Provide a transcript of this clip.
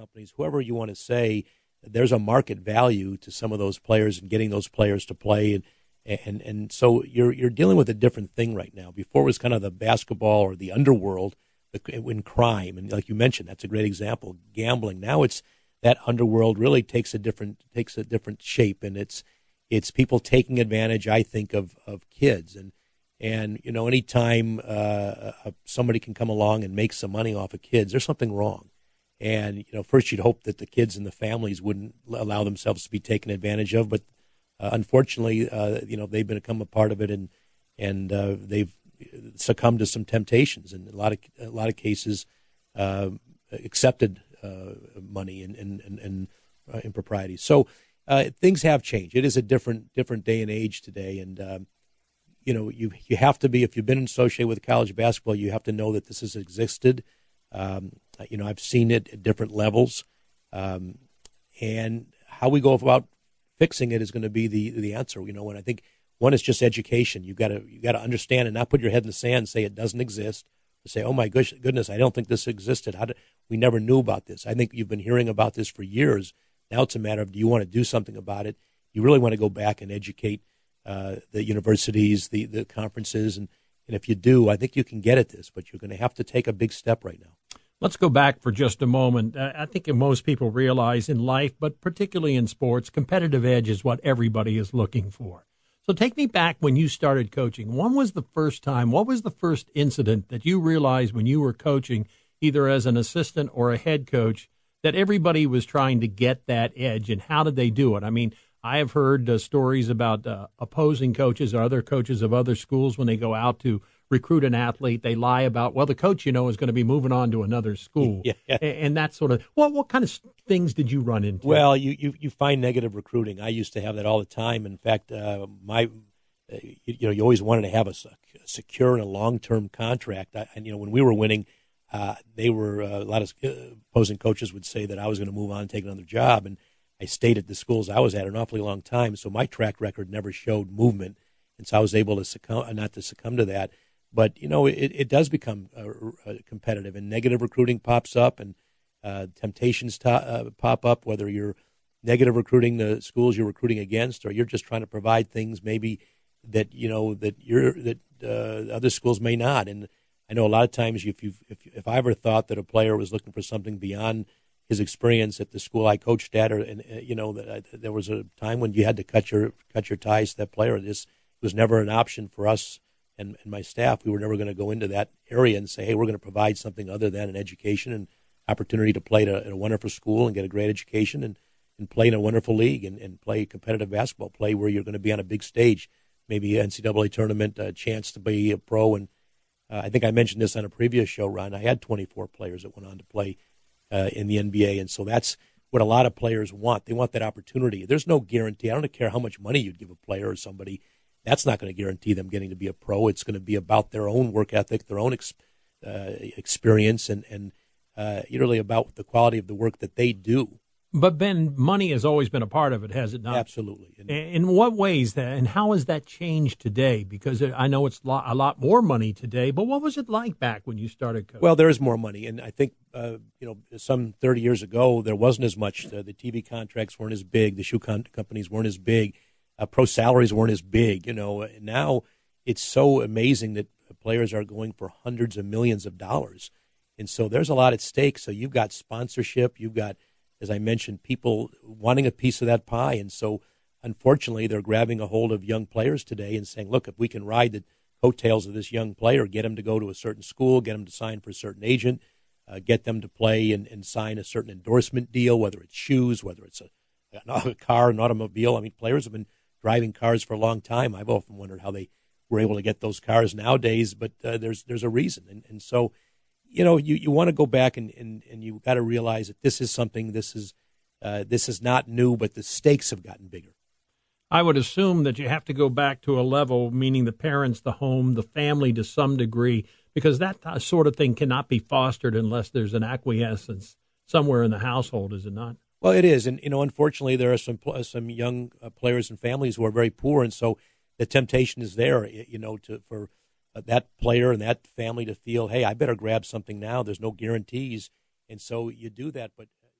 companies, whoever you want to say, there's a market value to some of those players and getting those players to play. And so you're dealing with a different thing right now. Before it was kind of the basketball or the underworld in crime. And like you mentioned, that's a great example, gambling. Now it's that underworld really takes a different shape, and it's people taking advantage, I think, of kids. And you know, anytime somebody can come along and make some money off of kids, there's something wrong. And you know, first you'd hope that the kids and the families wouldn't allow themselves to be taken advantage of, but unfortunately, you know, they've become a part of it, and they've succumbed to some temptations, and a lot of cases accepted money and impropriety. So things have changed. It is a different day and age today, and you know, you have to be, if you've been associated with college basketball, you have to know that this has existed. You know, I've seen it at different levels, and how we go about fixing it is going to be the answer. You know, and I think one is just education. You got to understand and not put your head in the sand and say it doesn't exist. Or say, oh my goodness, I don't think this existed. We never knew about this. I think you've been hearing about this for years. Now it's a matter of, do you want to do something about it? You really want to go back and educate the universities, the conferences, and if you do, I think you can get at this, but you're going to have to take a big step right now. Let's go back for just a moment. I think most people realize in life, but particularly in sports, competitive edge is what everybody is looking for. So take me back when you started coaching. When was the first time, what was the first incident that you realized when you were coaching, either as an assistant or a head coach, that everybody was trying to get that edge, and how did they do it? I mean, I have heard stories about opposing coaches or other coaches of other schools when they go out to recruit an athlete. They lie about, well, the coach, you know, is going to be moving on to another school. Yeah. And that sort of, what kind of things did you run into? Well, you find negative recruiting. I used to have that all the time. In fact, you always wanted to have a secure and a long-term contract. And, you know, when we were winning, they were, a lot of opposing coaches would say that I was going to move on and take another job. And I stayed at the schools I was at an awfully long time. So my track record never showed movement. And so I was able to not to succumb to that. But, you know, it does become competitive, and negative recruiting pops up, and temptations pop up, whether you're negative recruiting the schools you're recruiting against, or you're just trying to provide things maybe that, you know, that other schools may not. And I know a lot of times if I ever thought that a player was looking for something beyond his experience at the school I coached at, you know, there was a time when you had to cut your ties to that player. This was never an option for us. And my staff, we were never going to go into that area and say, hey, we're going to provide something other than an education and opportunity to play at a wonderful school and get a great education and play in a wonderful league and play competitive basketball, play where you're going to be on a big stage, maybe NCAA tournament, a chance to be a pro. And I think I mentioned this on a previous show, Ron. I had 24 players that went on to play in the NBA, and so that's what a lot of players want. They want that opportunity. There's no guarantee. I don't care how much money you'd give a player or somebody. That's not going to guarantee them getting to be a pro. It's going to be about their own work ethic, their own experience, and really about the quality of the work that they do. But, Ben, money has always been a part of it, has it not? Absolutely. In what ways, and how has that changed today? Because I know it's a lot more money today, but what was it like back when you started coaching? Well, there is more money, and I think, some 30 years ago, there wasn't as much. The TV contracts weren't as big. The shoe companies weren't as big. Pro salaries weren't as big, you know. Now it's so amazing that players are going for hundreds of millions of dollars. And so there's a lot at stake. So you've got sponsorship. You've got, as I mentioned, people wanting a piece of that pie. And so, unfortunately, they're grabbing a hold of young players today and saying, look, if we can ride the coattails of this young player, get him to go to a certain school, get him to sign for a certain agent, get them to play and sign a certain endorsement deal, whether it's shoes, whether it's a car, an automobile. I mean, players have been driving cars for a long time. I've often wondered how they were able to get those cars nowadays, but there's a reason. And so, you know, you want to go back and you got to realize that this is something, this is not new, but the stakes have gotten bigger. I would assume that you have to go back to a level, meaning the parents, the home, the family to some degree, because that sort of thing cannot be fostered unless there's an acquiescence somewhere in the household, is it not? Well, it is, and you know, unfortunately, there are some young players and families who are very poor, and so the temptation is there, you know, for that player and that family to feel, hey, I better grab something now. There's no guarantees, and so you do that. But